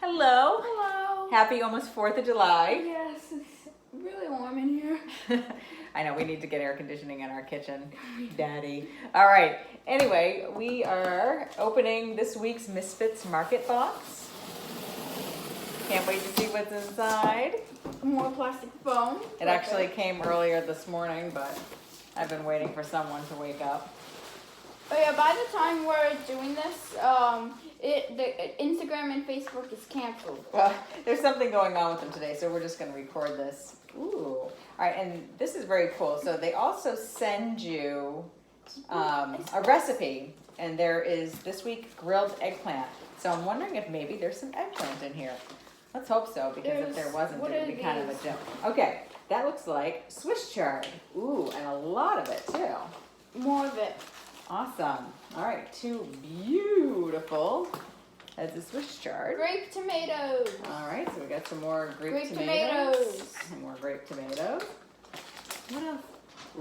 Hello. Hello. Happy almost 4th of July. Yes, it's really warm in here. I know we need to get air conditioning in our kitchen, Daddy. All right. Anyway, we are opening this week's Misfits Market Box. Can't wait to see what's inside. More plastic foam. It actually came earlier this morning, but I've been waiting for someone to wake up. Oh yeah, by the time we're doing this, the Instagram and Facebook is canceled. Well, there's something going on with them today, so we're just going to record this. Ooh. All right, and this is very cool. So they also send you a recipe, and there is this week grilled eggplant. So I'm wondering if maybe there's some eggplant in here. Let's hope so, because if there wasn't, it would be kind of a joke. Okay, that looks like Swiss chard. Ooh, and a lot of it too. More of it. Awesome. All right, two beautiful heads of Swiss chard. Grape tomatoes. All right, so we got some more grape tomatoes. Tomatoes. Some more grape tomatoes. What else?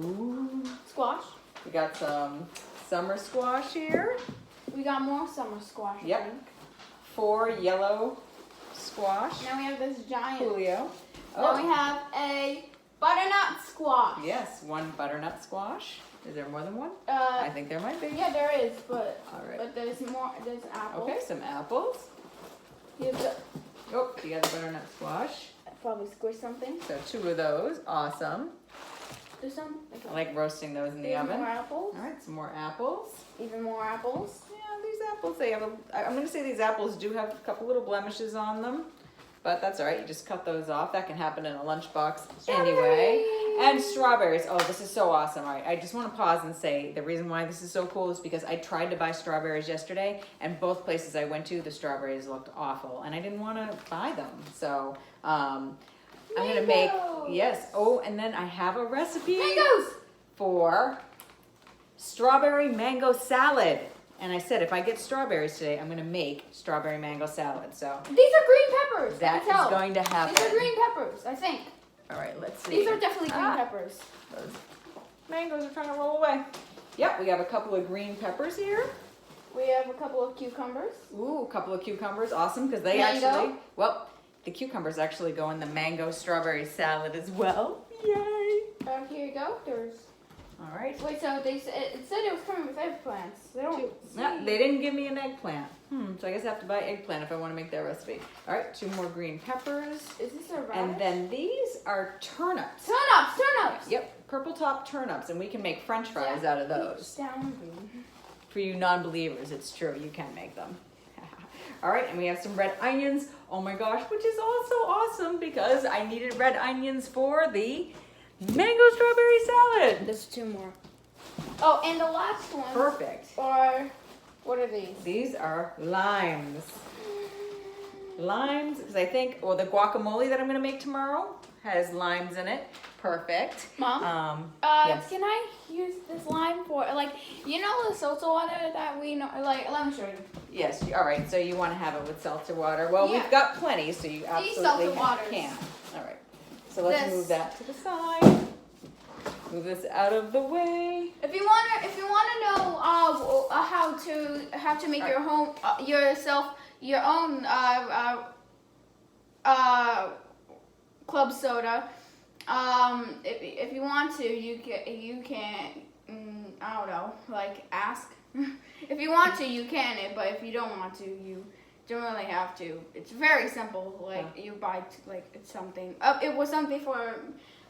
Ooh. Squash. We got some summer squash here. We got more summer squash. I Yep. think. 4 yellow squash. Now we have this giant. Julio. Then we have a butternut squash. Yes, 1 butternut squash. Is there more than one? I think there might be. Yeah, there is, but All right. but there's more. There's apples. Okay, some apples. Here's the, Oh, you got the butternut squash. probably squish something. So 2 of those. Awesome. There's some. I like roasting those in the There's oven. more apples. All right, some more apples. Even more apples. Yeah, these apples, they have I'm going to say these apples do have a couple little blemishes on them, but that's all right. You just cut those off. That can happen in a lunchbox anyway. And strawberries. Oh, this is so awesome. All right, I just want to pause and say the reason why this is so cool is because I tried to buy strawberries yesterday, and both places I went to, the strawberries looked awful, and I didn't want to buy them. So I'm going to make, yes. Oh, and then I have a recipe Mangoes. for strawberry mango salad. And I said, if I get strawberries today, I'm going to make strawberry mango salad. So These are green peppers. that I can tell. is going to happen. These are green peppers, I think. All right, let's see. These are definitely green peppers. Those mangoes are trying to roll away. Yep, we have a couple of green peppers here. We have a couple of cucumbers. Ooh, a couple of cucumbers. Awesome, because they Mango. actually, well, the cucumbers actually go in the mango strawberry salad as well. Yay. Here you go. There's. All right. Wait, so it said it was coming with eggplants. They don't. No, they didn't give me an eggplant. So I guess I have to buy eggplant if I want to make their recipe. All right, 2 more green peppers. Is this a radish? And then these are turnips. Turnips. Yep, purple top turnips, and we can make French fries out of those. Down. For you non-believers, it's true, you can make them. All right, and we have some red onions. Oh my gosh, which is also awesome because I needed red onions for the mango strawberry salad. There's 2 more. Oh, and the last one. Perfect. Or what are these? These are limes. Limes, because I think, well, the guacamole that I'm going to make tomorrow has limes in it. Perfect. Mom, yes. can I use this lime for, like, you know the seltzer water that we know, like, let me show you. Yes, all right, so you want to have it with seltzer water. Well, Yeah. we've got plenty, so you absolutely seltzer waters. can. All right, so let's This. move that to the side. Move this out of the way. If you wanna know how to make your home your own club soda, if you want to, you can I don't know, like ask. If you want to, you can it, but if you don't want to, you don't really have to. It's very simple. Like you buy it's something. It was something for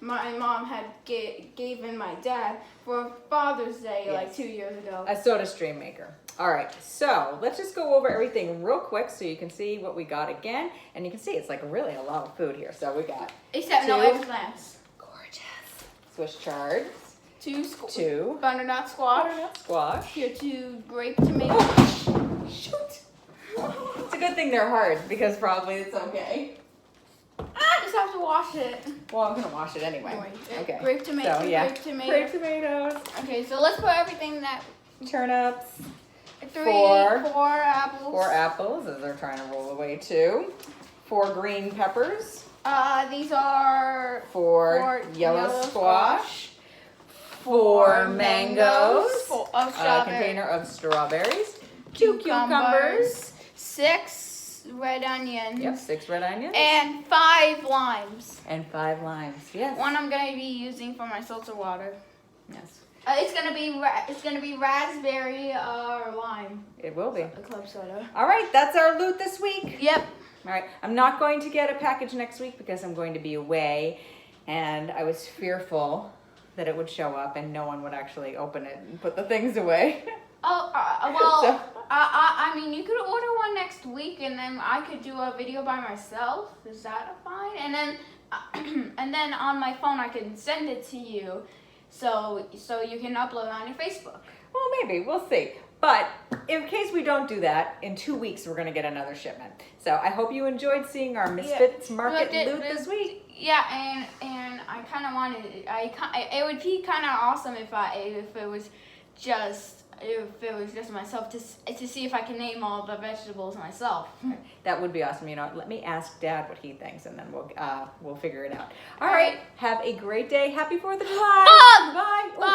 my mom had given my dad for Father's Day like 2 years ago. A Soda Stream maker. All right, so let's just go over everything real quick so you can see what we got again. And you can see it's like really a lot of food here. So we got Except no 2 eggplants. gorgeous Swiss chards, 2 butternut squash. Squash. Here 2 grape tomatoes. Oh, shoot. It's a good thing they're hard because probably it's okay. I just have to wash it. Well, I'm gonna wash it anyway. Okay. Grape tomatoes. So, yeah. Grape tomatoes. Grape tomatoes. Okay, so let's put everything that Turnips. 4 4 apples. 4 apples as they're trying to roll away too. 4 green peppers. These are 4 yellow squash. 4 mangoes. A A container of strawberries. 2 cucumbers. 6 red onions. Yep, 6 red onions. And 5 limes. And 5 limes. Yes. One I'm gonna be using for my seltzer water. Yes. It's gonna be raspberry or lime. It will be. A club soda. All right, that's our loot this week. Yep. All right, I'm not going to get a package next week because I'm going to be away, and I was fearful that it would show up and no one would actually open it and put the things away. Oh, well, So- I mean, you could order one next week, and then I could do a video by myself. Is that fine? And then, and then on my phone, I can send it to you, so you can upload on your Facebook. Well, maybe, we'll see. But in case we don't do that, in 2 weeks we're going to get another shipment. So I hope you enjoyed seeing our Misfits Market loot this week. Yeah, and I kind of wanted, it would be kind of awesome if it was just myself to see if I can name all the vegetables myself. That would be awesome. You know, let me ask Dad what he thinks, and then we'll figure it out. All right. Have a great day. Happy 4th of July. Bye. Bye. Bye.